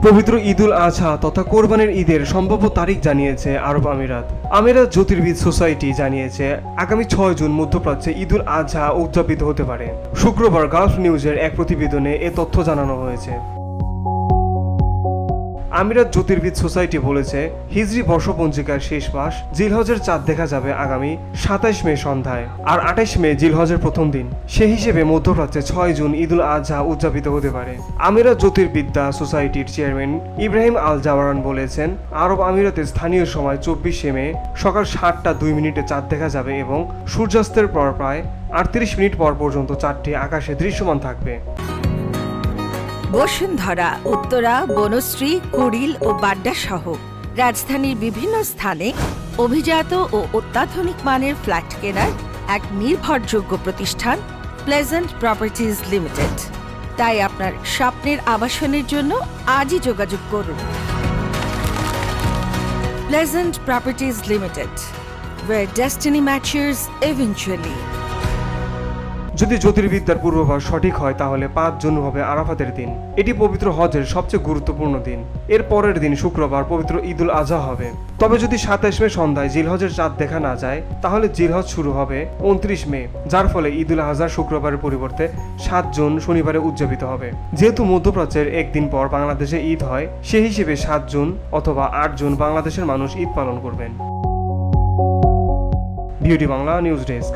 পবিত্র ঈদুল আজহা তথা কোরবানির ঈদের সম্ভাব্য তারিখ জানিয়েছে আরব আমিরাত। আমিরাত জ্যোতির্বিদ সোসাইটি জানিয়েছে আগামী 6 জুন মধ্যপ্রাচ্যে ঈদুল আজহা উদযাপিত হতে পারে। শুক্রবার গালফ নিউজের এক প্রতিবেদনে এ তথ্য জানানো হয়েছে। আমিরাত জ্যোতির্বিদ সোসাইটি বলেছে, হিজরি বর্ষপঞ্জিকার শেষ মাস জিলহজের চাঁদ দেখা যাবে আগামী 27 মে সন্ধ্যায়, আর 28 মে জিলহজের প্রথম দিন। সেই হিসেবে মধ্যপ্রাচ্যে 6 জুন ঈদুল আজহা উদযাপিত হতে পারে। আমিরাত জ্যোতির্বিদ্যা সোসাইটির চেয়ারম্যান ইব্রাহিম আল জাওয়ারান বলেছেন, আরব আমিরাতের স্থানীয় সময় 24 মে সকাল 7:02 চাঁদ দেখা যাবে এবং সূর্যাস্তের পর প্রায় 38 মিনিট পর পর্যন্ত চাঁদটি আকাশে দৃশ্যমান থাকবে। বসুন্ধরা, উত্তরা, বনশ্রী, কুড়িল ও বাড্ডা সহ রাজধানীর বিভিন্ন স্থানে অভিজাত ও অত্যাধুনিক মানের ফ্ল্যাট কেনার এক নির্ভরযোগ্য প্রতিষ্ঠান প্লেজেন্ট প্রপার্টিজ লিমিটেড। তাই আপনার স্বপ্নের আবাসনের জন্য আজই যোগাযোগ করুন। Pleasant properties limited, where destiny matches eventually। যদি জ্যোতির্বিদ্যার পূর্বাভাস সঠিক হয় তাহলে 5 জুন হবে আরাফাতের দিন। এটি পবিত্র হজের সবচেয়ে গুরুত্বপূর্ণ দিন। এর পরের দিন শুক্রবার পবিত্র ঈদুল আজহা হবে। তবে যদি 27 মে সন্ধ্যায় জিলহজের চাঁদ দেখা না যায় তাহলে জিলহজ শুরু হবে 29 মে, যার ফলে ঈদুল আজহা শুক্রবারের পরিবর্তে 7 জুন শনিবারে উদযাপিত হবে। যেহেতু মধ্যপ্রাচ্যের একদিন পর বাংলাদেশে ঈদ হয়, সেই হিসেবে 7 জুন অথবা 8 জুন বাংলাদেশের মানুষ ঈদ পালন করবেন। Beauty Bangla news desk.